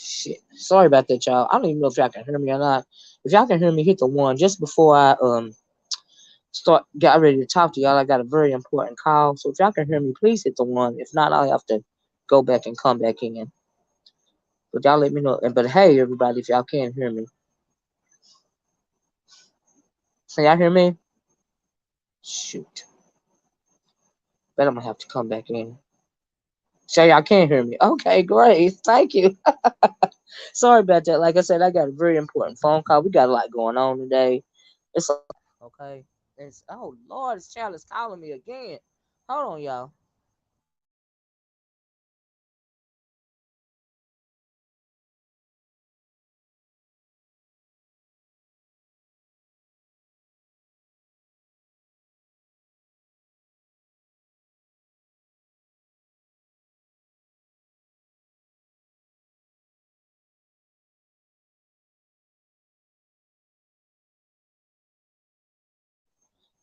Shit. Sorry about that, y'all. I don't even know if y'all can hear me or not. If y'all can hear me, hit the one. Just before I got ready to talk to y'all, I got a very important call. So if y'all can hear me, please hit the one. If not, I'll have to go back and come back in. But y'all let me know. But hey, everybody, if y'all can hear me. Can y'all hear me? Shoot. Bet I'm gonna have to come back in. So y'all can't hear me. Okay, great. Thank you. Sorry about that. Like I said, I got a very important phone call. We got a lot going on today. It's okay. It's oh Lord, this child is calling me again. Hold on, y'all.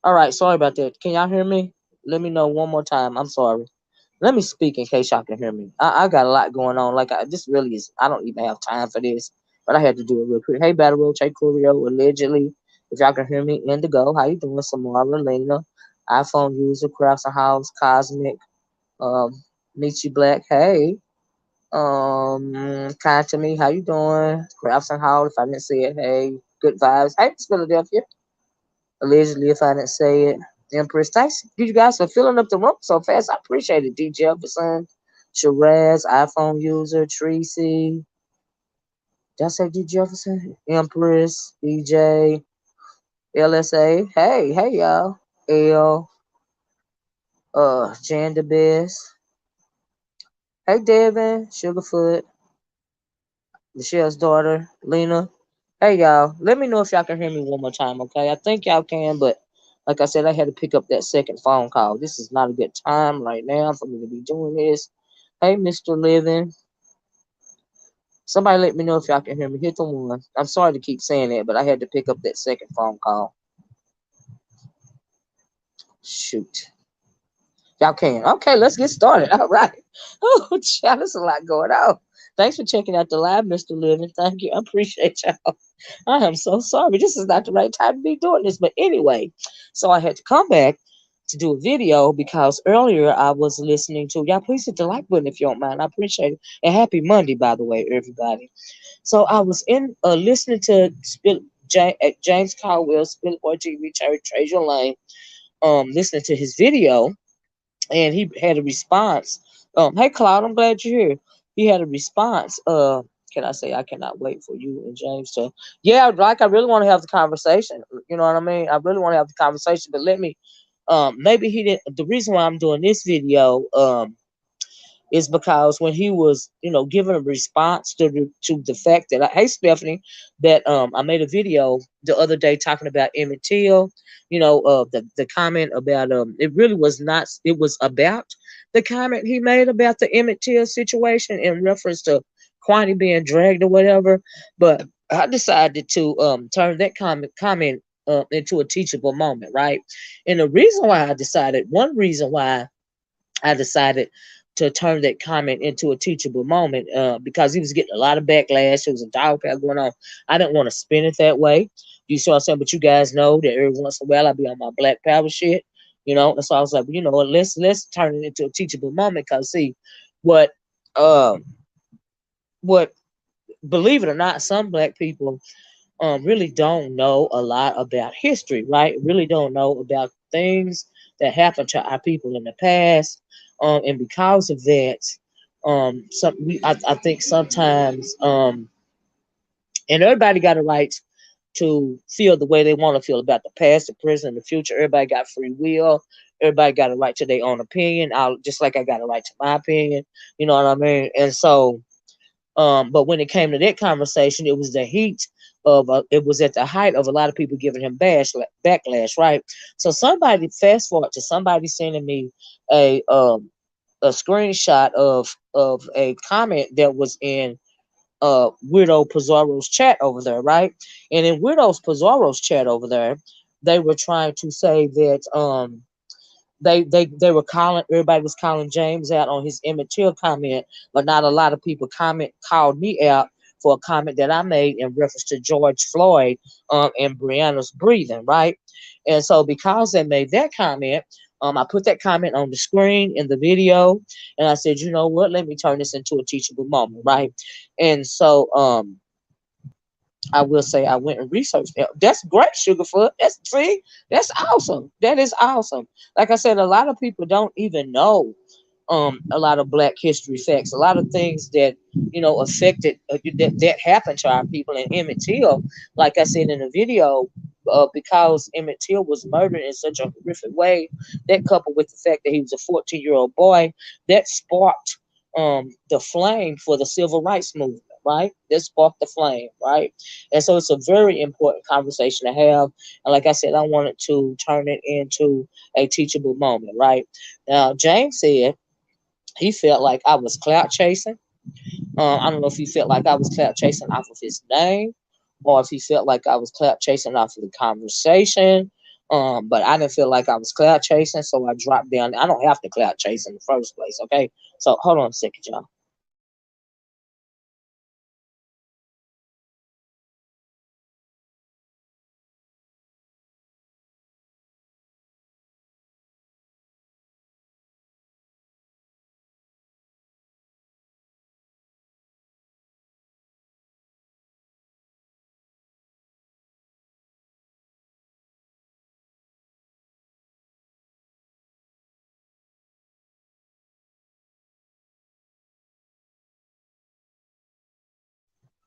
All right, sorry about that. Can y'all hear me? Let me know one more time. I'm sorry. Let me speak in case y'all can hear me. I got a lot going on. This really is. I don't even have time for this, but I had to do it real quick. Hey, Battle Roach, hey, Coolio, allegedly. If y'all can hear me, Indigo, how you doing? Samara, Lena, iPhone user, Crafts and House, Cosmic, um, Nietzsche Black, hey, kind to me, how you doing? Crafts and House, if I didn't say it, hey, good vibes. Hey, it's Philadelphia. Allegedly, if I didn't say it. Empress, thanks you guys for filling up the room so fast. I appreciate it. D. Jefferson, Shiraz, iPhone user, Tracy. Did I say D. Jefferson? Empress, DJ, LSA. Hey, y'all. L, Jan the Best. Hey, Devin, Sugarfoot, Michelle's daughter, Lena. Hey, y'all. Let me know if y'all can hear me one more time, okay? I think y'all can, but like I said, I had to pick up that second phone call. This is not a good time right now for me to be doing this. Hey, Mr. Living. Somebody let me know if y'all can hear me. Hit the one. I'm sorry to keep saying that, but I had to pick up that second phone call. Shoot. Y'all can. Okay, let's get started. All right. Oh, child, there's a lot going on. Thanks for checking out the live, Mr. Living. Thank you. I appreciate y'all. I am so sorry. This is not the right time to be doing this. But anyway, so I had to come back to do a video because earlier I was listening to y'all. Please hit the like button if you don't mind. I appreciate it. And happy Monday, by the way, everybody. So I was in listening to James Caldwell, SpillItBoyTV, Treasure Lane, listening to his video, and he had a response. Hey Clout, I'm glad you're here. He had a response. Can I say I cannot wait for you and James to? Yeah, like I really want to have the conversation. You know what I mean? I really want to have the conversation, but let me. Maybe he didn't. The reason why I'm doing this video, is because when he was, giving a response to the fact that hey Stephanie, that I made a video the other day talking about Emmett Till, the comment about it really was not, it was about the comment he made about the Emmett Till situation in reference to Kwani being dragged or whatever, but I decided to turn that comment into a teachable moment, right? And the reason why one reason why I decided to turn that comment into a teachable moment because he was getting a lot of backlash. There was a dog pack going on. I didn't want to spin it that way. You see what I'm saying? But you guys know that every once in a while I be on my Black Power shit, And so I was like, let's turn it into a teachable moment because see, what what believe it or not, some Black people really don't know a lot about history, right? Really don't know about things that happened to our people in the past. And because of that, I think sometimes And everybody got a right to feel the way they want to feel about the past, the present, and the future. Everybody got free will. Everybody got a right to their own opinion. Just like I got a right to my opinion. You know what I mean? And so, but when it came to that conversation, it was the heat of it was at the height of a lot of people giving him backlash, right? So somebody fast forward to somebody sending me a um a screenshot of a comment that was in Widow Pizarro's chat over there, right? And in Pizarro's chat over there, they were trying to say that they were calling, everybody was calling James out on his Emmett Till comment, but not a lot of people called me out for a comment that I made in reference to George Floyd and Breonna's breathing, right? And so because they made that comment, I put that comment on the screen in the video, and I said, you know what, let me turn this into a teachable moment, right? And so I will say I went and researched it. That's great, Sugarfoot. That's awesome. That is awesome. Like I said, a lot of people don't even know a lot of Black history facts, a lot of things that affected that happened to our people. And Emmett Till, like I said in the video, because Emmett Till was murdered in such a horrific way, that coupled with the fact that he was a 14-year-old boy, that sparked the flame for the civil rights movement, right? That sparked the flame, right? And so it's a very important conversation to have. And like I said, I wanted to turn it into a teachable moment, right? Now, James said he felt like I was clout chasing. I don't know if he felt like I was clout chasing off of his name, or if he felt like I was clout chasing off of the conversation. But I didn't feel like I was clout chasing, so I dropped down. I don't have to clout chase in the first place, okay? So hold on a second, y'all.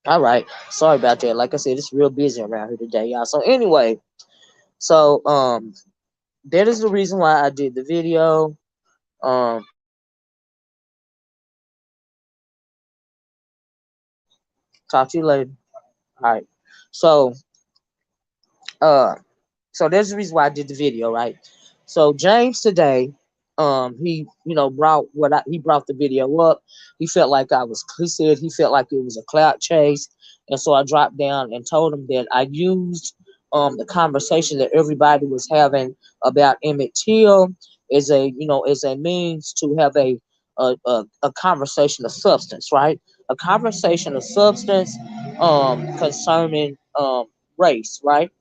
All right. Sorry about that. Like I said, it's real busy around here today, y'all. So anyway, so that is the reason why I did the video. Um, talk to you later. All right. So uh so there's the reason why I did the video, right? So James today, he he brought the video up. He said he felt like it was a clout chase, and so I dropped down and told him that I used the conversation that everybody was having about Emmett Till as a means to have a conversation of substance, right? A conversation of substance concerning race, right?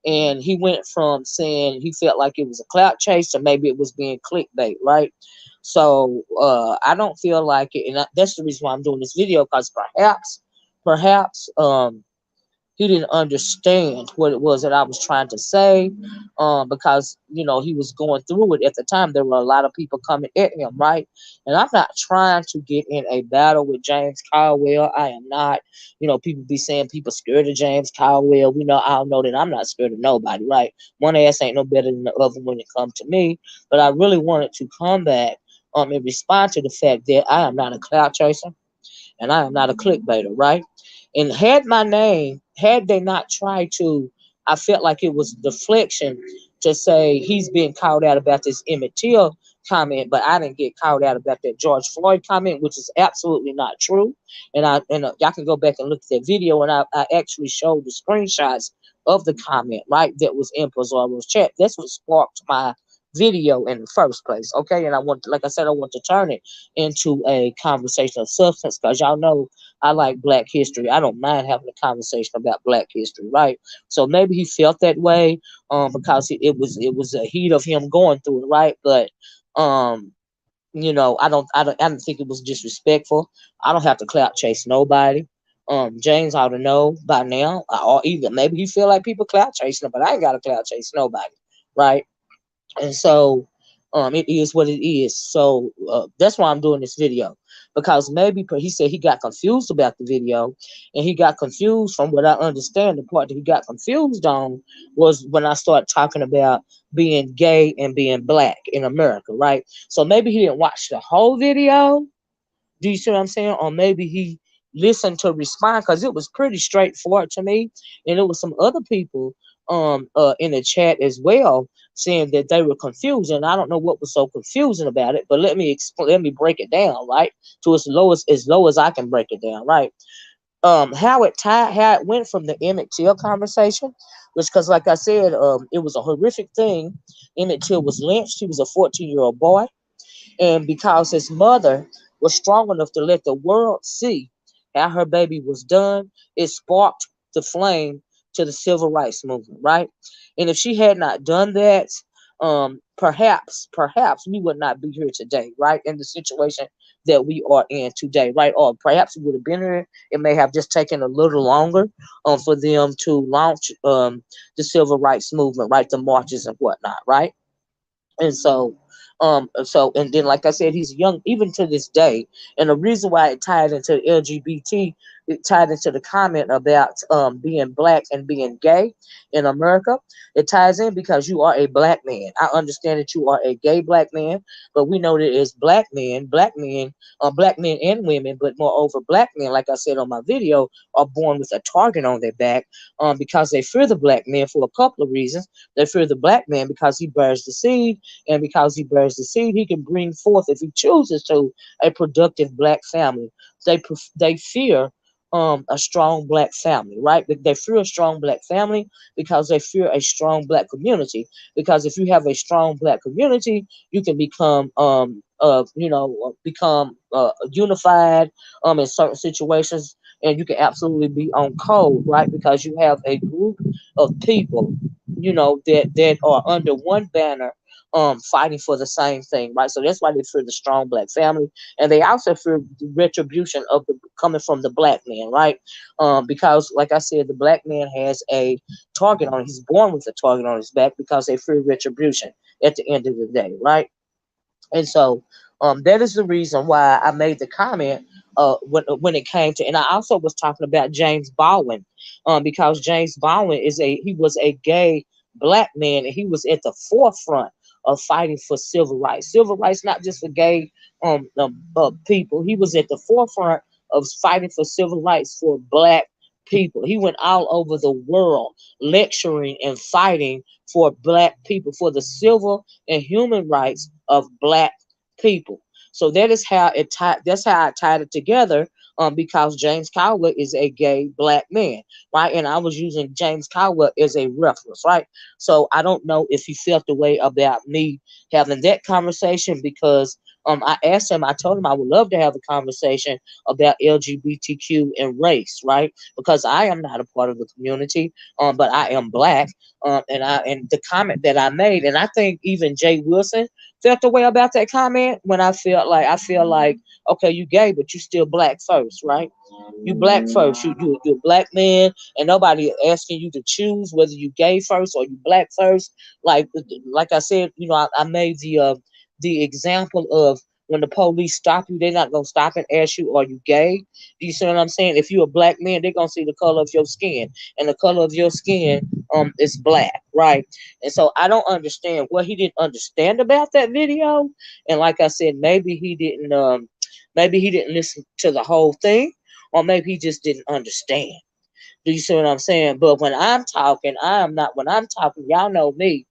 And he went from saying he felt like it was a clout chase to maybe it was being clickbait, right? So I don't feel like it, and that's the reason why I'm doing this video, because perhaps he didn't understand what it was that I was trying to say, because he was going through it at the time. There were a lot of people coming at him, right? And I'm not trying to get in a battle with James Caldwell. I am not. People be saying people scared of James Caldwell. I don't know that I'm not scared of nobody, right? One ass ain't no better than the other when it comes to me. But I really wanted to come back and respond to the fact that I am not a clout chaser and I am not a clickbaiter, right? And had they not tried to, I felt like it was deflection to say he's being called out about this Emmett Till comment, but I didn't get called out about that George Floyd comment, which is absolutely not true. And y'all can go back and look at that video, and I actually showed the screenshots of the comment, right, that was in Pizarro's chat. That's what sparked my video in the first place, okay? And like I said, I want to turn it into a conversation of substance, because y'all know I like Black history. I don't mind having a conversation about Black history, right? So maybe he felt that way, because it was a heat of him going through it, right? But I don't think it was disrespectful. I don't have to clout chase nobody. James ought to know by now, or either maybe he feel like people clout chasing him, but I ain't got to clout chase nobody, right? And so it is what it is. So that's why I'm doing this video. because maybe he said he got confused about the video, and he got confused from what I understand. The part that he got confused on was when I started talking about being gay and being black in America, right? So maybe he didn't watch the whole video. Do you see what I'm saying? Or maybe he listened to respond, because it was pretty straightforward to me, and it was some other people in the chat as well saying that they were confused, and I don't know what was so confusing about it. But let me explain. Let me break it down, right, to as low as I can break it down, right. How it went from the Emmett Till conversation, which, because like I said, it was a horrific thing. Emmett Till was lynched. He was a 14-year-old boy, and because his mother was strong enough to let the world see how her baby was done, it sparked the flame to the civil rights movement, right? And if she had not done that, perhaps we would not be here today, right? In the situation that we are in today, right? Or perhaps we would have been here. It may have just taken a little longer for them to launch the civil rights movement, right? The marches and whatnot, right? And and then, like I said, he's young even to this day. And the reason why it tied into LGBT, it tied into the comment about being black and being gay in America. It ties in because you are a black man. I understand that you are a gay black man, but we know that as black men and women, but moreover black men, like I said on my video, are born with a target on their back because they fear the black man for a couple of reasons. They fear the black man because he bears the seed, and because he bears the seed, he can bring forth, if he chooses to, a productive black family. They fear a strong black family, right? They fear a strong black family because they fear a strong black community. Because if you have a strong black community, you can become unified in certain situations, and you can absolutely be on code, right? Because you have a group of people, that are under one banner, fighting for the same thing, right? So that's why they fear the strong black family, and they also fear the retribution of the coming from the black man, right? Because, like I said, the black man has a target on. He's born with a target on his back because they fear retribution at the end of the day, right? And so that is the reason why I made the comment when it came to, and I also was talking about James Baldwin, because James Baldwin he was a gay black man, and he was at the forefront of fighting for civil rights, not just for gay people. He was at the forefront of fighting for civil rights for black people. He went all over the world lecturing and fighting for black people, for the civil and human rights of black people. So that is how it tied. That's how I tied it together. Because James Caldwell is a gay black man, right? And I was using James Caldwell as a reference, right? So I don't know if he felt the way about me having that conversation, because I asked him. I told him I would love to have a conversation about LGBTQ and race, right? Because I am not a part of the community, but I am black, and the comment that I made, and I think even Jay Wilson felt the way about that comment, when I feel like, okay, you gay, but you still black first, right? You black first. You're a black man, and nobody asking you to choose whether you gay first or you black first. Like I said, I made the example of, when the police stop you, they're not gonna stop and ask you, are you gay? Do you see what I'm saying? If you're a black man, they're gonna see the color of your skin, and the color of your skin is black, right? And so I don't understand what he didn't understand about that video. And like I said, maybe he didn't listen to the whole thing, or maybe he just didn't understand. Do you see what I'm saying? But when I'm talking, when I'm talking, y'all know me,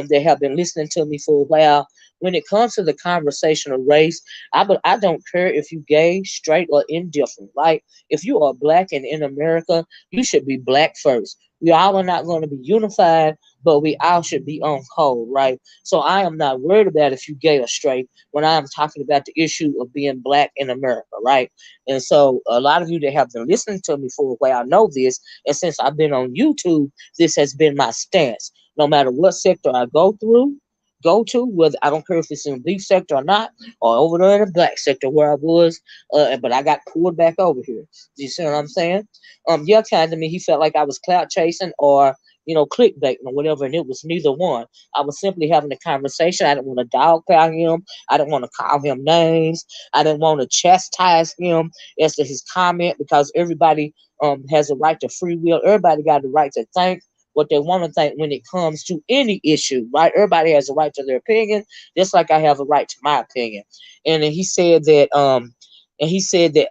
they have been listening to me for a while. When it comes to the conversation of race, I don't care if you gay, straight, or indifferent. Like, if you are black and in America, you should be black first. We all are not going to be unified, but we all should be on code, right? So I am not worried about if you gay or straight when I'm talking about the issue of being black in America, right? And so a lot of you that have been listening to me for a while know this. And since I've been on YouTube, this has been my stance. No matter what sector I go to, whether, I don't care if it's in the beef sector or not, or over there in the black sector where I was, but I got pulled back over here. Do you see what I'm saying? Yeah, kind of me, he felt like I was clout chasing, or clickbait or whatever, and it was neither one. I was simply having a conversation. I didn't want to dogpile him. I didn't want to call him names. I didn't want to chastise him as to his comment, because everybody has a right to free will. Everybody got the right to think what they want to think when it comes to any issue, right? Everybody has a right to their opinion, just like I have a right to my opinion. And then he said that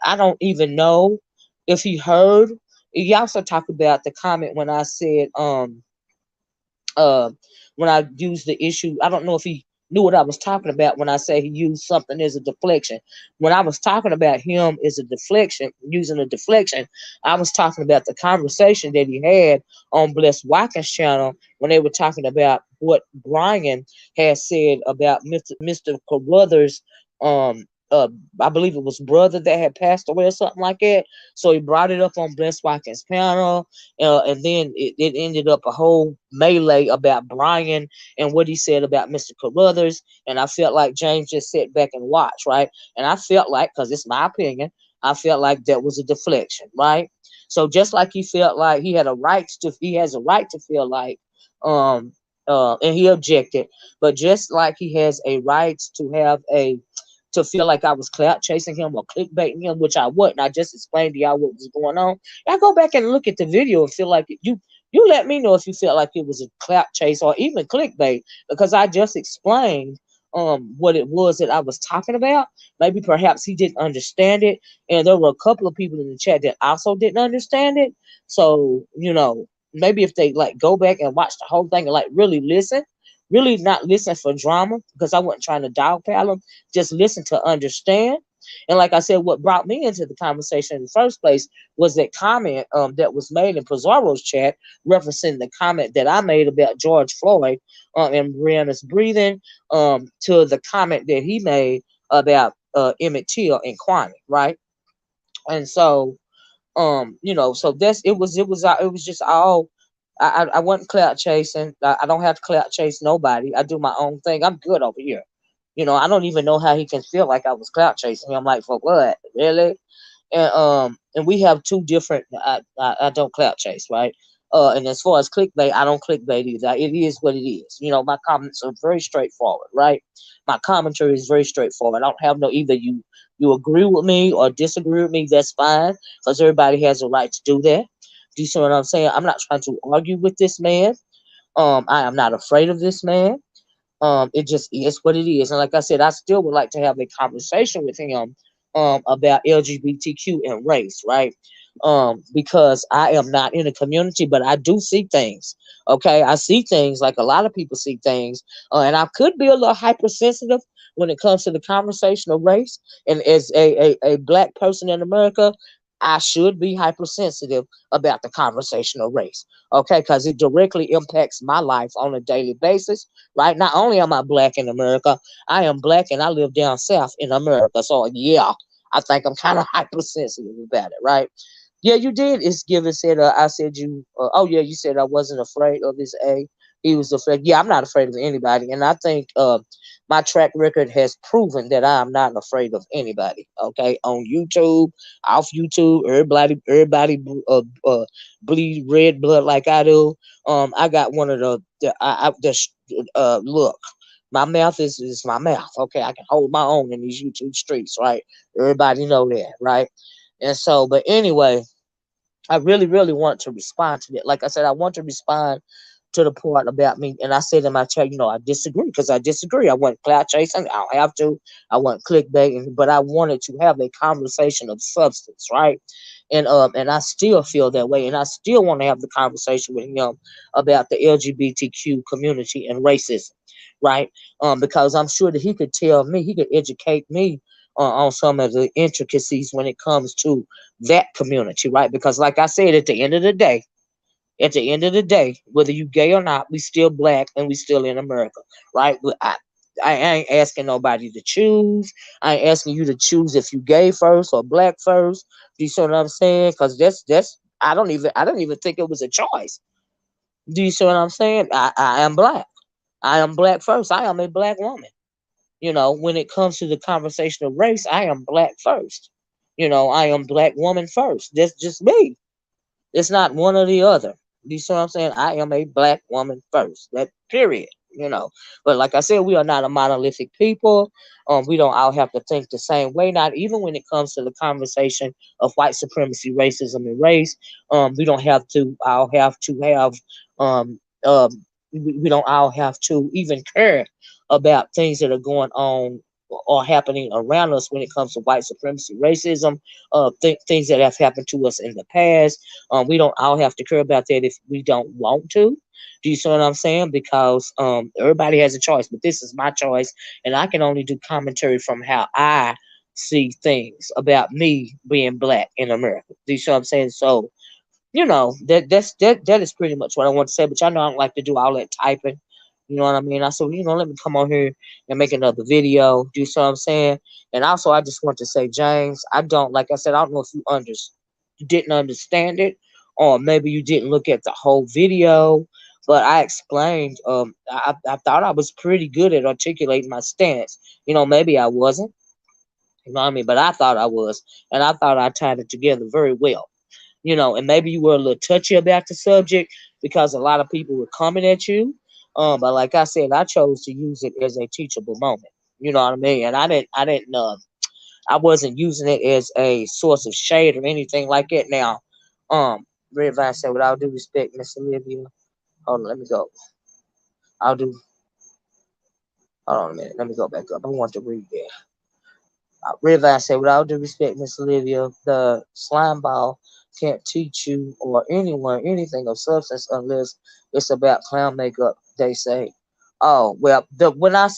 I don't even know if he heard. He also talked about the comment when I said uh, when I used the issue. I don't know if he knew what I was talking about when I say he used something as a deflection. When I was talking about him as a deflection, using a deflection, I was talking about the conversation that he had on Bless Watkins' channel when they were talking about what Brian had said about Mr. Carruthers, I believe it was brother that had passed away or something like that. So he brought it up on Bless Watkins' panel, and then it ended up a whole melee about Brian and what he said about Mr. Carruthers. And I felt like James just sat back and watched, right? And I felt like, because it's my opinion, I felt like that was a deflection, right? So just like he felt like he has a right to feel like, and he objected, but just like he has a right to feel like I was clout chasing him or clickbaiting him, which I wasn't. I just explained to y'all what was going on. Y'all go back and look at the video and feel like you let me know if you felt like it was a clout chase or even clickbait, because I just explained what it was that I was talking about. Maybe perhaps he didn't understand it, and there were a couple of people in the chat that also didn't understand it. So maybe if they like go back and watch the whole thing and like really not listen for drama, because I wasn't trying to dogpile him, just listen to understand. And like I said, what brought me into the conversation in the first place was that comment that was made in Pizarro's chat, referencing the comment that I made about George Floyd and Breonna's breathing, to the comment that he made about Emmett Till and Kwame, right? And so so it was just all. I wasn't clout chasing. I don't have to clout chase nobody. I do my own thing. I'm good over here. I don't even know how he can feel like I was clout chasing him. Like, for what? Really? And we have two different. I don't clout chase, right? And as far as clickbait, I don't clickbait either. It is what it is. My comments are very straightforward, right? My commentary is very straightforward. I don't have no either you agree with me or disagree with me. That's fine, because everybody has a right to do that. Do you see what I'm saying? I'm not trying to argue with this man. I am not afraid of this man. It just is what it is. And like I said, I still would like to have a conversation with him about LGBTQ and race, right? Because I am not in the community, but I do see things. Okay, I see things like a lot of people see things, and I could be a little hypersensitive when it comes to the conversation of race. And as a black person in America, I should be hypersensitive about the conversation of race. Okay, because it directly impacts my life on a daily basis, right? Not only am I black in America, I am black and I live down south in America. So yeah, I think I'm kind of hypersensitive about it, right? Yeah, you did. It's given said. I said you. Oh yeah, you said I wasn't afraid of his A. He was afraid. Yeah, I'm not afraid of anybody, and I think my track record has proven that I'm not afraid of anybody. Okay, on YouTube, off YouTube, everybody bleed red blood like I do. I got one of look. My mouth is my mouth. Okay, I can hold my own in these YouTube streets, right? Everybody know that, right? And so, but anyway, I really, really want to respond to that. Like I said, I want to respond to the part about me. And I said in my chat, I disagree, because I disagree. I want cloud chasing. I don't have to. I want clickbait, but I wanted to have a conversation of substance, right? And I still feel that way. And I still want to have the conversation with him about the LGBTQ community and racism, right? Because I'm sure that he could educate me on some of the intricacies when it comes to that community, right? Because like I said, at the end of the day, whether you gay or not, we still black and we still in America, right? But I ain't asking nobody to choose. I ain't asking you to choose if you gay first or black first. Do you see what I'm saying? Because that's I don't even think it was a choice. Do you see what I'm saying? I am black. I am black first. I am a black woman. When it comes to the conversation of race, I am black first. I am black woman first. That's just me. It's not one or the other. You see what I'm saying? I am a black woman first. That period. But like I said, we are not a monolithic people. We don't all have to think the same way. Not even when it comes to the conversation of white supremacy, racism, and race. We don't have to all have to have um we don't all have to even care about things that are going on or happening around us when it comes to white supremacy, racism, things that have happened to us in the past. We don't all have to care about that if we don't want to. Do you see what I'm saying? Because everybody has a choice, but this is my choice, and I can only do commentary from how I see things about me being black in America. Do you see what I'm saying? So that is pretty much what I want to say. But y'all know I don't like to do all that typing. You know what I mean? I said, let me come on here and make another video. Do you see what I'm saying? And also, I just want to say, James, like I said, I don't know if you didn't understand it, or maybe you didn't look at the whole video. But I explained. I thought I was pretty good at articulating my stance. Maybe I wasn't. You know what I mean? But I thought I was, and I thought I tied it together very well. And maybe you were a little touchy about the subject because a lot of people were coming at you. But like I said, I chose to use it as a teachable moment. You know what I mean? And I wasn't using it as a source of shade or anything like that. Now, Red Vine said, with all due respect, Miss Olivia, hold on, let me go. I'll do, hold on a minute, let me go back up. I want to read that. Red Vine said, with all due respect, Miss Olivia, the slime ball can't teach you or anyone anything of substance unless it's about clown makeup, they say. Oh, well, when I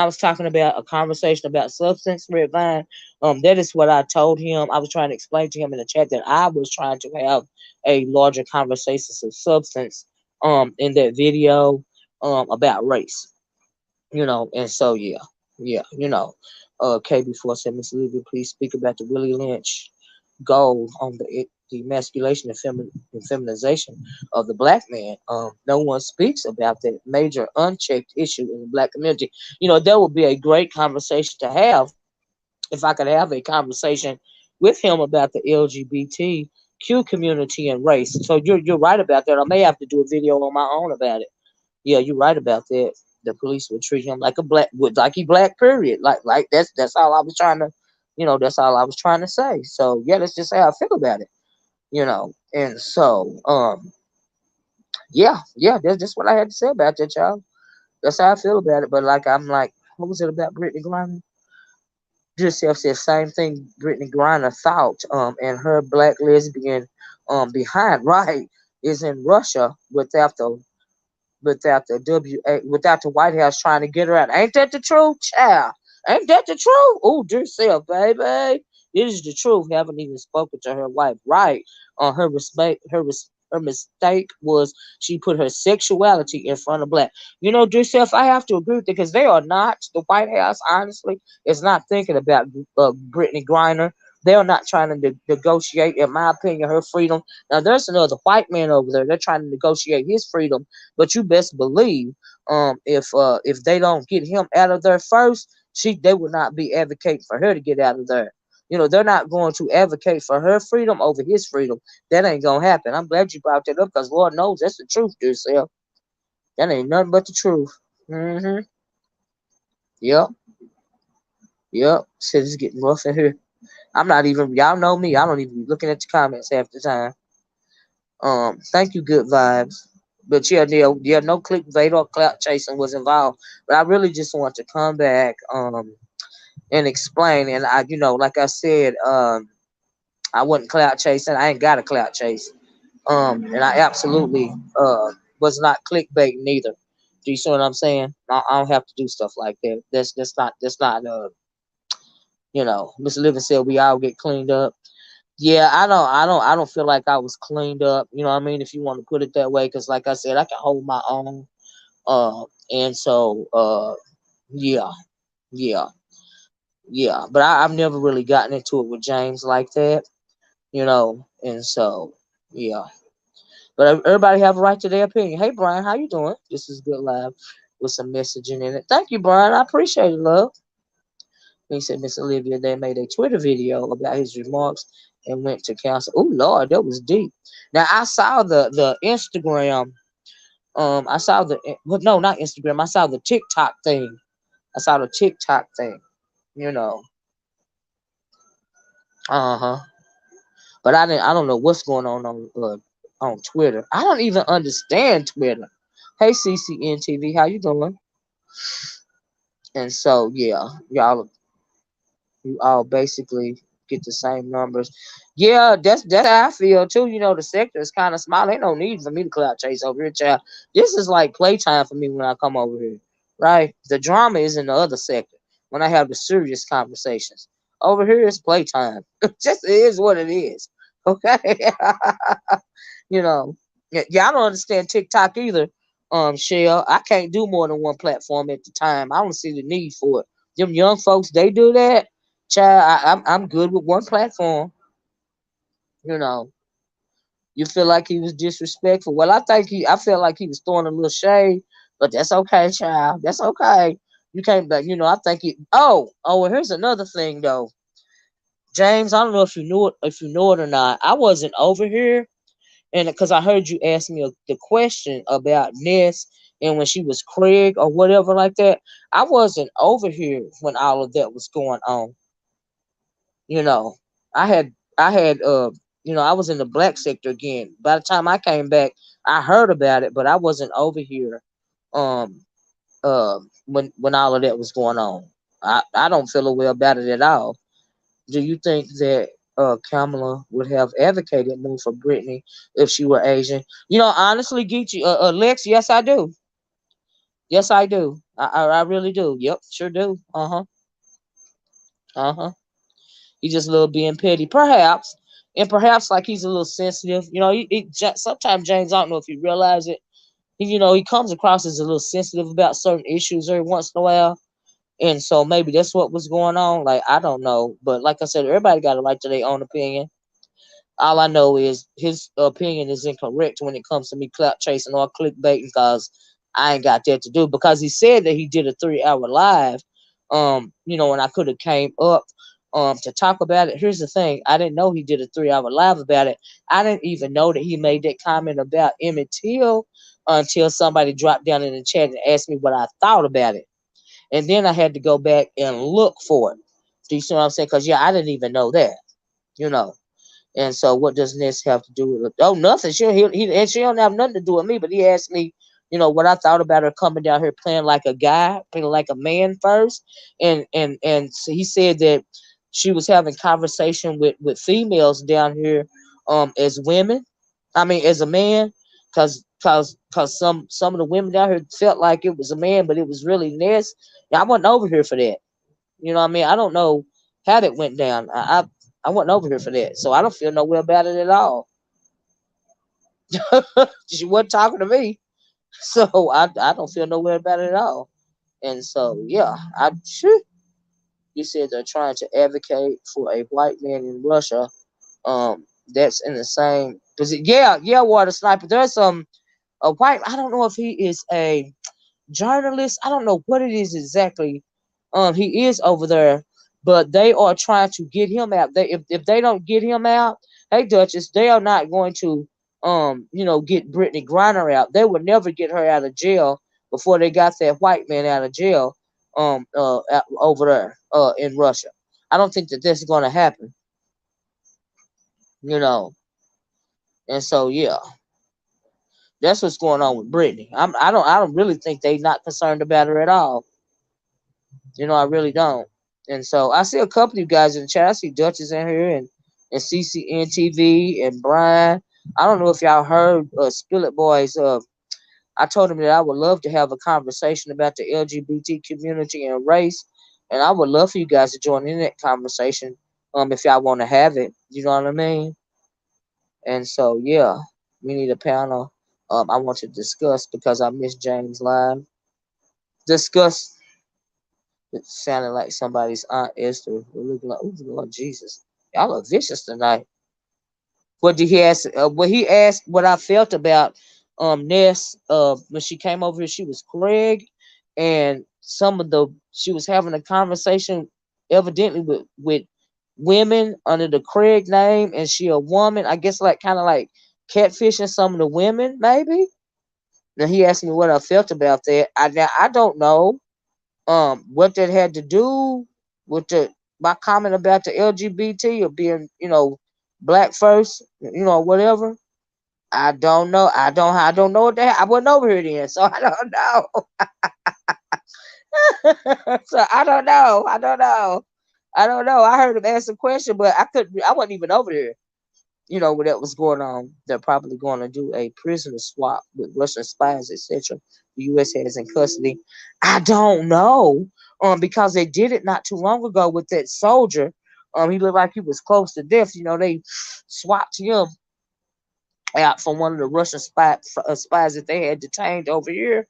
was talking about a conversation about substance, Red Vine, that is what I told him. I was trying to explain to him in the chat that I was trying to have a larger conversation of substance in that video about race. And so yeah, KB4 said, Miss Olivia, please speak about the Willie Lynch goal on the emasculation and feminization of the black man. No one speaks about that major unchecked issue in the black community. That would be a great conversation to have if I could have a conversation with him about the LGBTQ community and race. So you're right about that. I may have to do a video on my own about it. Yeah, you're right about that. The police would treat him like a like he black. Period. Like that's all I was trying to, that's all I was trying to say. So yeah, that's just how I feel about it. And so yeah, that's just what I had to say about that, y'all. That's how I feel about it. But I'm like, what was it about Brittney Griner? Yourself said same thing Brittney Griner thought. And her black lesbian behind right is in Russia without the White House trying to get her out. Ain't that the truth, child? Ain't that the truth? Oh, dear self, baby. It is the truth. Haven't even spoken to her wife. Right. Her mistake was she put her sexuality in front of black. Dear self, I have to agree with it because they are not, the White House, honestly, is not thinking about Brittney Griner. They are not trying to negotiate, in my opinion, her freedom. Now, there's another white man over there. They're trying to negotiate his freedom, but you best believe, if they don't get him out of there first, they would not be advocating for her to get out of there. They're not going to advocate for her freedom over his freedom. That ain't gonna happen. I'm glad you brought that up because Lord knows that's the truth, dear self. That ain't nothing but the truth. Mm-hmm. Yep. Yep. Shit is getting rough in here. I'm not even. Y'all know me. I don't even be looking at the comments half the time. Thank you, good vibes. But yeah, no clickbait or clout chasing was involved. But I really just want to come back and explain. And like I said, I wasn't clout chasing. I ain't got a clout chase. And I absolutely was not clickbait neither. Do you see what I'm saying? I don't have to do stuff like that. That's not Miss Living said we all get cleaned up. Yeah, I don't feel like I was cleaned up. You know what I mean? If you want to put it that way, because like I said, I can hold my own. And so yeah, yeah, yeah. But I've never really gotten into it with James like that. And so yeah. But everybody have a right to their opinion. Hey Brian, how you doing? This is good live with some messaging in it. Thank you, Brian. I appreciate it, love. He said Miss Olivia, they made a Twitter video about his remarks and went to counsel. Oh Lord, that was deep. Now I saw the Instagram. I saw the well, no, not Instagram. I saw the TikTok thing. I saw the TikTok thing. You know. Uh-huh. But I don't know what's going on Twitter. I don't even understand Twitter. Hey CCNTV, how you doing? And so yeah, you all basically get the same numbers. Yeah, that's how I feel too. You know, the sector is kind of small. Ain't no need for me to clout chase over here, child. This is like playtime for me when I come over here. Right? The drama is in the other sector when I have the serious conversations. Over here it's playtime. Just it is what it is. Okay. You know. Yeah, I don't understand TikTok either. Shell. I can't do more than one platform at the time. I don't see the need for it. Them young folks, they do that. Child, I'm good with one platform. You know, you feel like he was disrespectful. Well, I felt like he was throwing a little shade, but that's okay, child. That's okay. You can't, but I think he. Oh, well, here's another thing though, James. I don't know if you know it or not. I wasn't over here, and because I heard you ask me the question about Ness and when she was Craig or whatever like that. I wasn't over here when all of that was going on. You know, I had I had I was in the black sector again. By the time I came back, I heard about it, but I wasn't over here um when all of that was going on. I don't feel a way about it at all. Do you think that Kamala would have advocated more for Brittney if she were Asian? Honestly, Geechee, Lex, yes I do. Yes I do. I really do. Yep, sure do. Uh-huh. Uh-huh. He's just a little being petty, perhaps, and perhaps like he's a little sensitive. Sometimes James, I don't know if you realize it. He comes across as a little sensitive about certain issues every once in a while, and so maybe that's what was going on. Like I don't know, but like I said, everybody got a right to their own opinion. All I know is his opinion is incorrect when it comes to me clout chasing or clickbaiting because I ain't got that to do. Because he said that he did a 3-hour live, and I could have came up to talk about it. Here's the thing: I didn't know he did a 3-hour live about it. I didn't even know that he made that comment about Emmett Till until somebody dropped down in the chat and asked me what I thought about it, and then I had to go back and look for it. Do you see what I'm saying? Because I didn't even know that, you know. And so, what does Ness have to do with it? Oh, nothing. And she don't have nothing to do with me. But he asked me, what I thought about her coming down here playing like a guy, playing like a man first, and so he said that she was having conversation with females down here, as women. I mean, as a man, cause some of the women down here felt like it was a man, but it was really Ness. I wasn't over here for that. You know what I mean? I don't know how that went down. I wasn't over here for that, so I don't feel no way about it at all. She wasn't talking to me, so I don't feel no way about it at all. And so yeah, you said they're trying to advocate for a white man in Russia. That's in the same. Cause yeah, Water Sniper. There's a white. I don't know if he is a journalist. I don't know what it is exactly. He is over there, but they are trying to get him out. If they don't get him out, hey Duchess, they are not going to get Brittney Griner out. They would never get her out of jail before they got that white man out of jail. Over there in Russia. I don't think that this is going to happen. You know, and so yeah, that's what's going on with Brittney. I don't really think they not concerned about her at all. I really don't. And so I see a couple of you guys in the chat. I see Duchess in here and CCNTV and Brian. I don't know if y'all heard Spill It Boys. I told him that I would love to have a conversation about the LGBT community and race, and I would love for you guys to join in that conversation. If y'all want to have it, you know what I mean. And so yeah, we need a panel. I want to discuss because I missed James live. Discuss. It sounded like somebody's Aunt Esther. Looking like, oh Lord Jesus, y'all are vicious tonight. What did he ask? What he asked, what I felt about Ness when she came over here, she was Craig, and she was having a conversation evidently with women under the Craig name, and she a woman. I guess like kind of like catfishing some of the women, maybe. Now he asked me what I felt about that. I don't know what that had to do with the my comment about the LGBT or being, black first, whatever. I don't know. I don't know what that. I wasn't over here then, so I don't know. So I don't know. I don't know. I don't know. I heard him ask a question, but I couldn't. I wasn't even over there. What that was going on. They're probably going to do a prisoner swap with Russian spies, etc. The U.S. has in custody. I don't know. Because they did it not too long ago with that soldier. He looked like he was close to death. They swapped him out from one of the Russian spies that they had detained over here.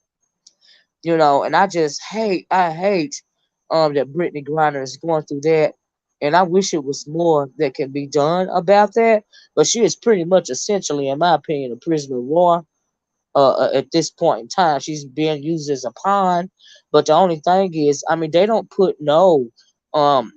And I hate that Brittney Griner is going through that. And I wish it was more that can be done about that. But she is pretty much essentially, in my opinion, a prisoner of war. At this point in time, she's being used as a pawn. But the only thing is, I mean, they don't put no, there's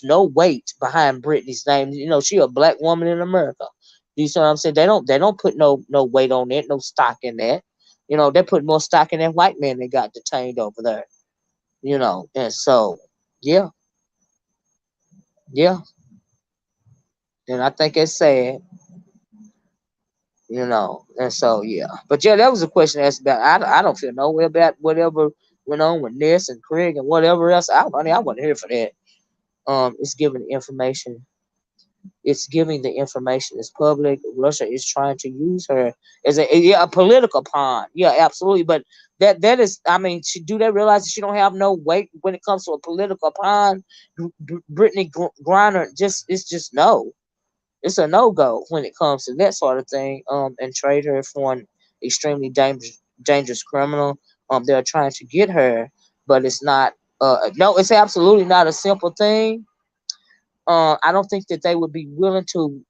no weight behind Britney's name. She a black woman in America. You see what I'm saying? They don't put no weight on it, no stock in that. They put more stock in that white man that got detained over there. And so yeah, yeah, and I think it's sad. And so yeah, but yeah, that was a question asked about. I don't feel no way about whatever went on with Ness and Craig and whatever else. I wasn't here for that. It's giving information. It's giving the information as public. Russia is trying to use her as a political pawn. Yeah, absolutely. But that is, I mean, do they realize that she don't have no weight when it comes to a political pawn? Brittney Griner it's just no. It's a no go when it comes to that sort of thing. And trade her for an extremely dangerous criminal. They're trying to get her, but it's not. No, it's absolutely not a simple thing. I don't think that they would be willing to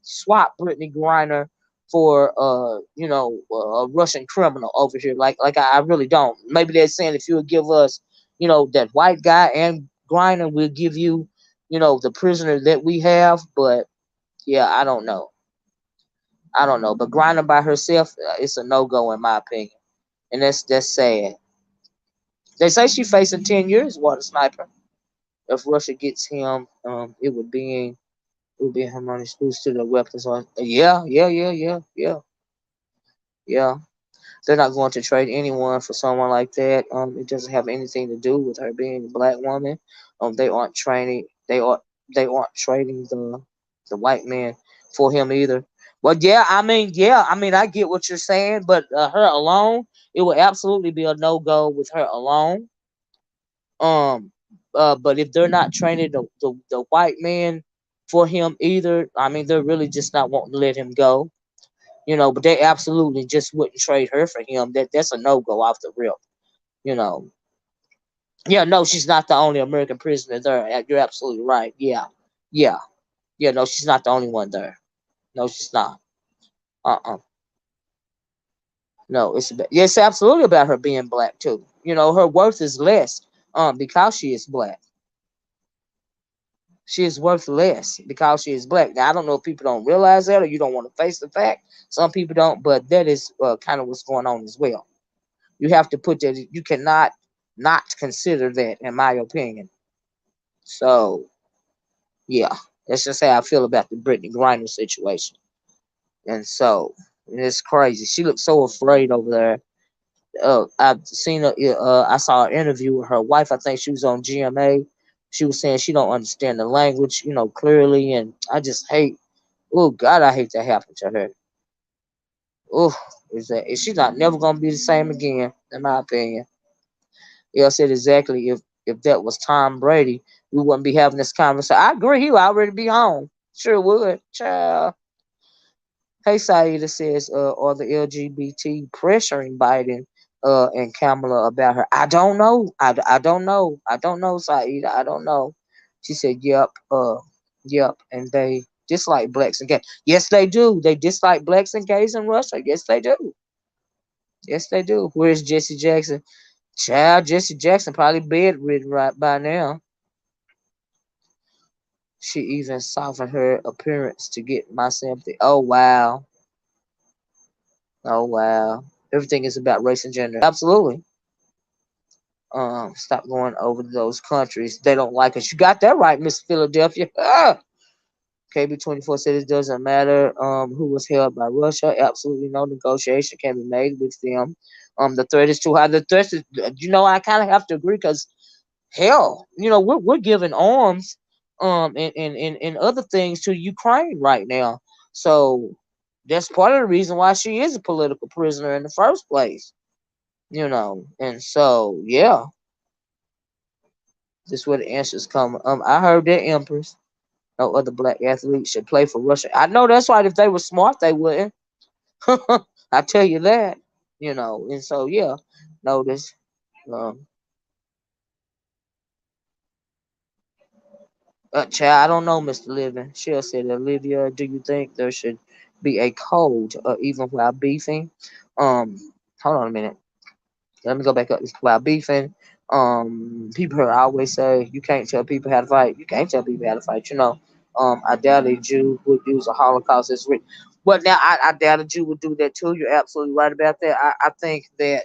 swap Brittney Griner for a Russian criminal over here. Like I really don't. Maybe they're saying if you would give us that white guy and Griner, we'll give you the prisoner that we have. But yeah, I don't know. I don't know. But Griner by herself, it's a no go in my opinion, and that's sad. They say she's facing 10 years, water sniper. If Russia gets him, it would be harmonious boost to the weapons on. Yeah, yeah, yeah, yeah, yeah, yeah. They're not going to trade anyone for someone like that. It doesn't have anything to do with her being a black woman. They aren't training. They aren't trading the white man for him either. But yeah, I mean, I get what you're saying, but her alone, it would absolutely be a no go with her alone. Um, but if they're not training the white man for him either, I mean, they're really just not wanting to let him go. But they absolutely just wouldn't trade her for him. That's a no go off the rip. You know. Yeah, no, she's not the only American prisoner there. You're absolutely right. Yeah, yeah, yeah. No, she's not the only one there. No, she's not. No, yeah, it's absolutely about her being black too. Her worth is less because she is black. She is worth less because she is black. Now I don't know if people don't realize that or you don't want to face the fact. Some people don't, but that is kind of what's going on as well. You have to put that. You cannot not consider that, in my opinion. So yeah, that's just how I feel about the Brittney Griner situation. And so it's crazy. She looks so afraid over there. I've seen her. I saw an interview with her wife. I think she was on GMA. She was saying she don't understand the language, clearly, and I just hate. Oh God, I hate that happened to her. Oh, is she not never gonna be the same again? In my opinion. Yeah, I said exactly. If that was Tom Brady, we wouldn't be having this conversation. I agree. He would already be home. Sure would. Child. Hey, Saida says, are the LGBT pressuring Biden and Kamala about her? I don't know. I don't know. I don't know, Saida. I don't know. She said, yep. And they dislike blacks and gays. Yes, they do. They dislike blacks and gays in Russia. Yes, they do. Yes, they do. Where's Jesse Jackson? Child, Jesse Jackson probably bedridden right by now. She even softened her appearance to get my sympathy. Oh wow. Oh wow. Everything is about race and gender. Absolutely. Stop going over to those countries. They don't like us. You got that right, Miss Philadelphia. KB24 said it doesn't matter who was held by Russia. Absolutely no negotiation can be made with them. The threat is too high. The threat is, I kind of have to agree because hell, we're giving arms, and other things to Ukraine right now. So that's part of the reason why she is a political prisoner in the first place. And so yeah, this is where the answers come. I heard that Empress. No other black athletes should play for Russia. I know that's right. If they were smart, they wouldn't. I tell you that. And so yeah, notice. Um, Child, I don't know, Mr. Living. Shell said, Olivia, do you think there should be a code, even while beefing? Um, Hold on a minute. Let me go back up. While beefing, people always say you can't tell people how to fight. You can't tell people how to fight. I doubt a Jew would use a Holocaust as written. But now I doubt a Jew would do that too. You're absolutely right about that. I think that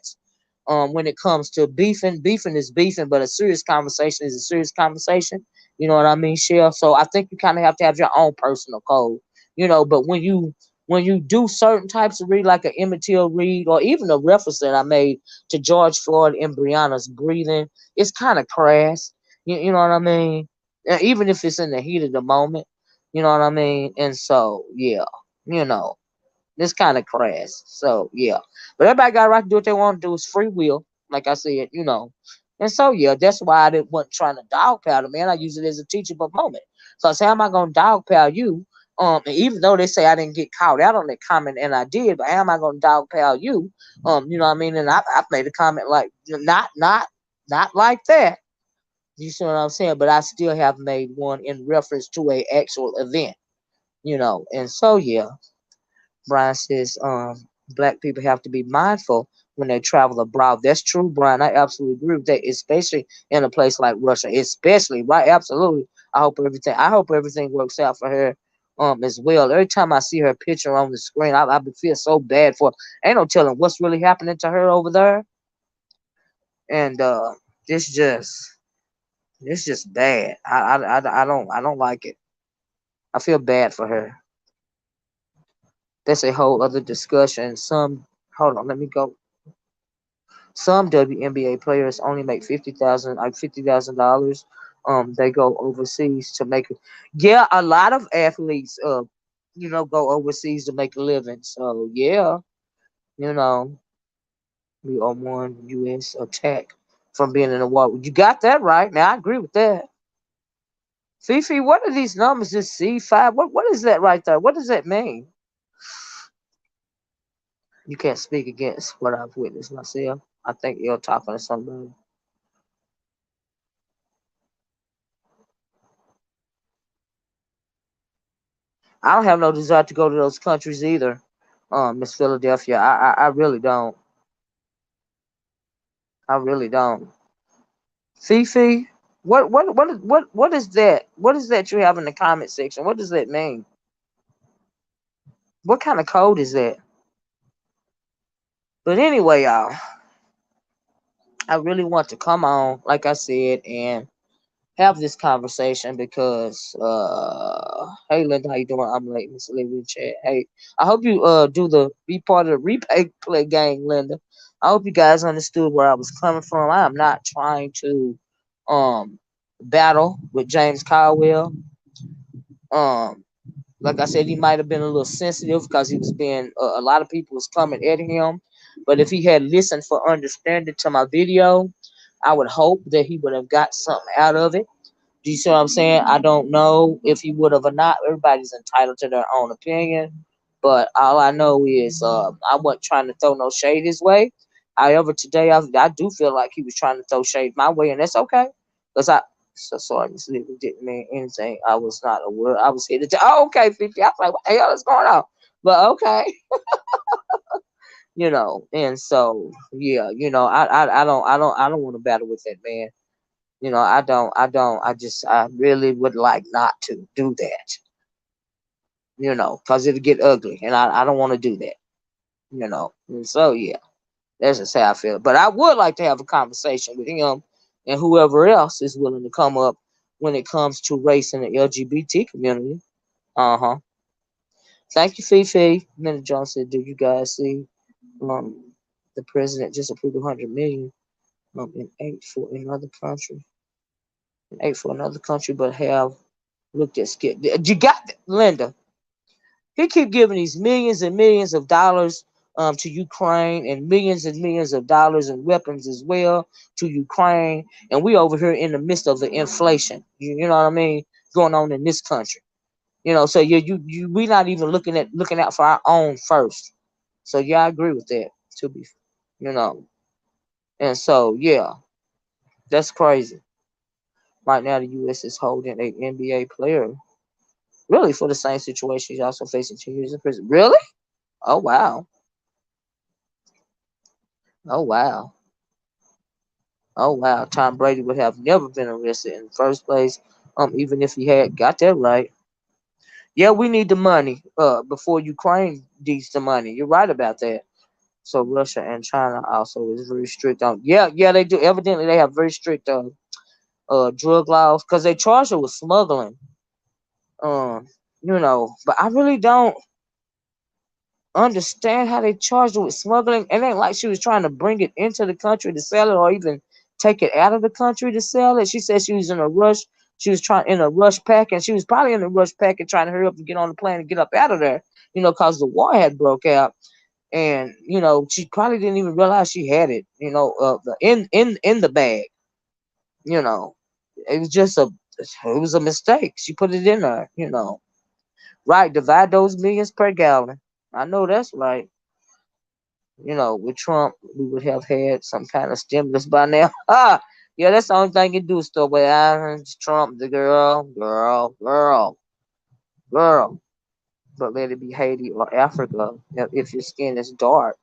when it comes to beefing, beefing is beefing, but a serious conversation is a serious conversation. You know what I mean, Shell? So I think you kind of have to have your own personal code. But when you do certain types of read, like an Emmett Till read, or even a reference that I made to George Floyd and Breonna's breathing, it's kind of crass. You know what I mean? Even if it's in the heat of the moment, you know what I mean? And so, yeah, you know. This kind of crass. So yeah, but everybody got a right to do what they want to do. It's free will, like I said. And so yeah, that's why I didn't want trying to dogpile the man. I use it as a teachable moment. So I say, how am I gonna dogpile you? And even though they say I didn't get caught out on that comment, and I did, but how am I gonna dogpile you? You know what I mean? And I made a comment like not like that. You see what I'm saying? But I still have made one in reference to a actual event. And so yeah. Brian says, black people have to be mindful when they travel abroad. That's true, Brian. I absolutely agree with that, especially in a place like Russia. Especially, right? Absolutely. I hope everything works out for her as well. Every time I see her picture on the screen, I feel so bad for her. Ain't no telling what's really happening to her over there. And this just this just bad. I don't like it. I feel bad for her. That's a whole other discussion. Hold on, let me go. Some WNBA players only make $50,000. They go overseas to make it. Yeah, a lot of athletes, go overseas to make a living. So yeah, you know, we are one U.S. attack from being in the war. You got that right. Now I agree with that. Fifi, what are these numbers? This C5. What is that right there? What does that mean? You can't speak against what I've witnessed myself. I think you're talking to somebody. I don't have no desire to go to those countries either, Miss Philadelphia. I really don't. I really don't. Fifi, what is that? What is that you have in the comment section? What does that mean? What kind of code is that? But anyway, y'all, I really want to come on, like I said, and have this conversation because hey Linda, how you doing? I'm late, Miss Olivia chat. Hey, I hope you do the be part of the replay play gang, Linda. I hope you guys understood where I was coming from. I am not trying to um battle with James Caldwell. Um like I said, he might have been a little sensitive because he was being a lot of people was coming at him. But if he had listened for understanding to my video, I would hope that he would have got something out of it. Do you see what I'm saying? I don't know if he would have or not. Everybody's entitled to their own opinion. But all I know is I wasn't trying to throw no shade his way. However, today I do feel like he was trying to throw shade my way, and that's okay. Because so sorry, Miss Lee, didn't mean anything. I was not aware. I was here to tell. Oh, okay, 50. I was like, what the hell is going on? But okay, and so yeah, I don't want to battle with that man. You know, I really would like not to do that, you know, because it'll get ugly. And I don't want to do that, you know. And so, yeah, that's just how I feel. But I would like to have a conversation with him and whoever else is willing to come up when it comes to race in the LGBT community. Uh huh. Thank you, Fifi. Minnie Jones said, "Do you guys see the president just approved 100 million in aid for another country, but have looked at skip? You got that, Linda? He keep giving these millions and millions of dollars to Ukraine and millions of dollars in weapons as well to Ukraine, and we over here in the midst of the inflation. You know what I mean? Going on in this country. You know, so we not even looking out for our own first. So yeah, I agree with that. To be, you know, and so yeah, that's crazy. Right now, the U.S. is holding a NBA player really for the same situation. He's also facing 2 years in prison. Really? Oh wow. Oh wow. Oh wow. Tom Brady would have never been arrested in the first place. Even if he had got that right. Yeah, we need the money. Before Ukraine needs the money. You're right about that. So Russia and China also is very strict on. Yeah, they do. Evidently, they have very strict drug laws because they charge her with smuggling. Um, you know, but I really don't understand how they charged her with smuggling. It ain't like she was trying to bring it into the country to sell it or even take it out of the country to sell it. She said she was in a rush. She was trying in a rush pack, and she was probably in a rush pack and trying to hurry up and get on the plane and get up out of there. You know, because the war had broke out, and you know she probably didn't even realize she had it. You know, in the bag. You know, it was just a mistake. She put it in there. You know, right? Divide those millions per gallon. I know that's right. You know, with Trump, we would have had some kind of stimulus by now. Ah, yeah, that's the only thing you do. Still, but Trump, the girl. But let it be Haiti or Africa. If your skin is dark,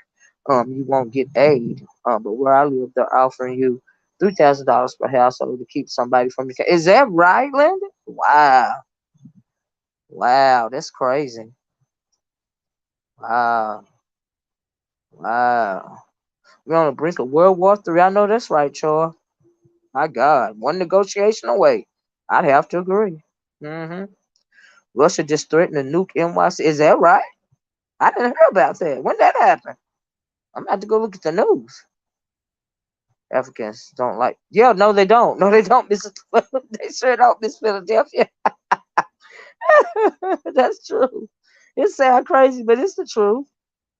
you won't get aid. But where I live, they're offering you $3,000 per household to keep somebody from your. Is that right, Linda? Wow, wow, that's crazy. Wow, wow. We're on the brink of World War III. I know that's right, Troy. My God, one negotiation away. I'd have to agree. hmm Russia just threatened to nuke NYC. Is that right? I didn't hear about that. When that happened? I'm about to go look at the news. Africans don't like. Yeah, no, they don't. No, they don't, Miss. They sure don't, Miss Philadelphia. That's true. It sounds crazy, but it's the truth.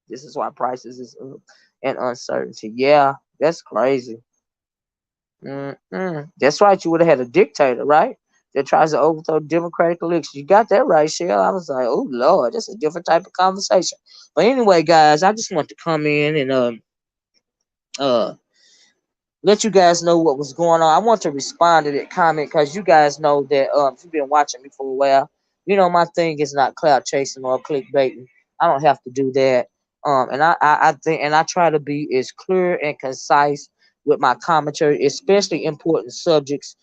This is why prices is up and uncertainty. Yeah, that's crazy. That's right. You would have had a dictator, right? That tries to overthrow democratic elections. You got that right, Shell. I was like, oh Lord, that's a different type of conversation. But anyway, guys, I just want to come in and uh let you guys know what was going on. I want to respond to that comment because you guys know that if you've been watching me for a while, you know my thing is not cloud chasing or clickbaiting. I don't have to do that. And I think and I try to be as clear and concise with my commentary, especially important subjects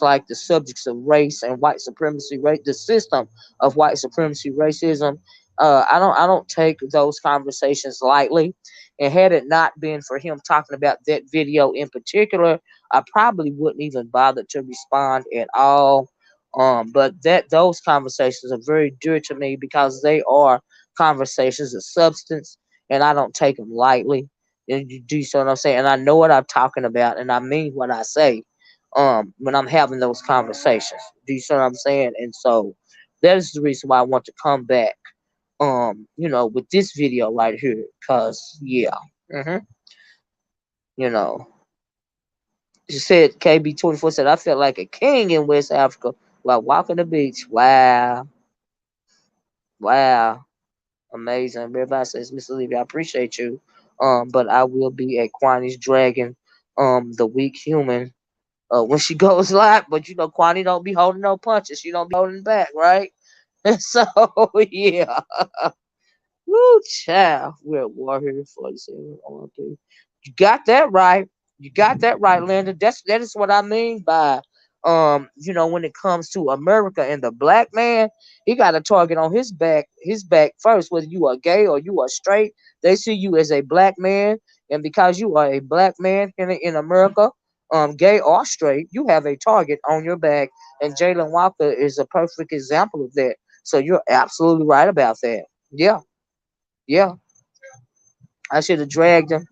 like the subjects of race and white supremacy, the system of white supremacy, racism. I don't take those conversations lightly. And had it not been for him talking about that video in particular, I probably wouldn't even bother to respond at all. But those conversations are very dear to me because they are conversations of substance, and I don't take them lightly. And you do so what I'm saying, and I know what I'm talking about, and I mean what I say. When I'm having those conversations, do you see what I'm saying? And so that is the reason why I want to come back with this video right here, cause yeah, hmm you know, she said KB24 said I felt like a king in West Africa while walking the beach. Wow, wow, amazing. Everybody says, Miss Olivia, I appreciate you. But I will be at Kwani's Dragon, the weak human, when she goes live. But you know, Kwani don't be holding no punches. She don't be holding back, right? And so yeah. Woo, child. We're at war here, 47. You got that right. You got that right, Linda. That is what I mean by when it comes to America and the black man, he got a target on his back first, whether you are gay or you are straight. They see you as a black man, and because you are a black man in America, gay or straight, you have a target on your back. And Jalen Walker is a perfect example of that. So you're absolutely right about that. Yeah, yeah. I should have dragged him.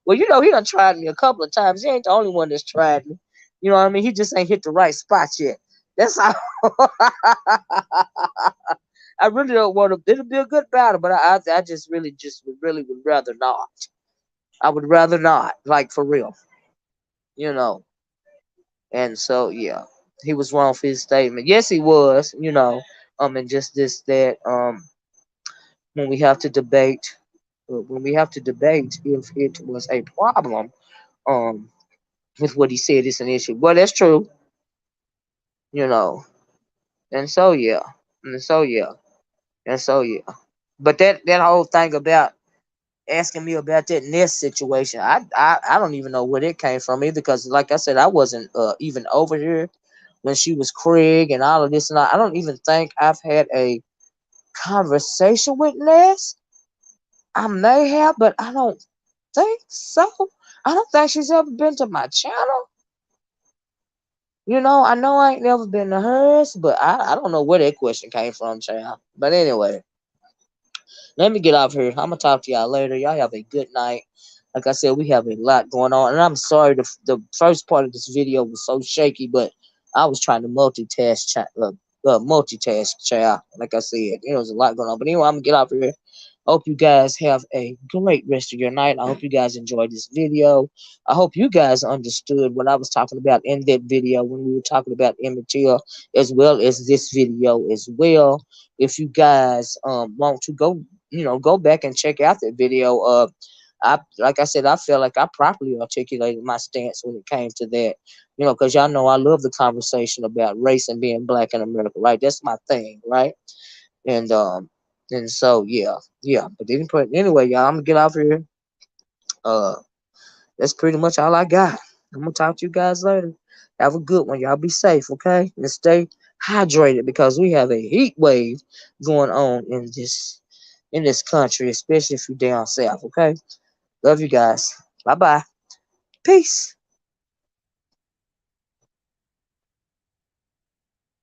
Well, he done tried me a couple of times. He ain't the only one that's tried me. You know what I mean? He just ain't hit the right spot yet. That's how. I really don't want to. It'll be a good battle, but I just really would rather not. I would rather not, like for real, you know. And so yeah, he was wrong for his statement. Yes, he was, and just this that when we have to debate, if it was a problem, um with what he said, it's an issue. Well, that's true, you know. And so yeah, and so yeah, and so yeah. But that whole thing about asking me about that nest situation, I don't even know where it came from either. Because like I said, I wasn't even over here when she was Craig and all of this, and I don't even think I've had a conversation with Ness. I may have, but I don't think so. I don't think she's ever been to my channel. I know I ain't never been to hers, but I don't know where that question came from, child. But anyway, let me get off here. I'm gonna talk to y'all later. Y'all have a good night. Like I said, we have a lot going on, and I'm sorry the first part of this video was so shaky, but I was trying to multitask, child. Like I said, there was a lot going on. But anyway, I'm gonna get off here. Hope you guys have a great rest of your night. I hope you guys enjoyed this video. I hope you guys understood what I was talking about in that video when we were talking about Emmett Till, as well as this video as well. If you guys want to go back and check out that video. Like I said, I feel like I properly articulated my stance when it came to that. Because y'all know I love the conversation about race and being black in America, right? That's my thing, right? And so yeah. But anyway, y'all, I'm gonna get off here. Uh, that's pretty much all I got. I'm gonna talk to you guys later. Have a good one. Y'all be safe, okay? And stay hydrated because we have a heat wave going on in this country, especially if you're down south, okay? Love you guys. Bye bye. Peace.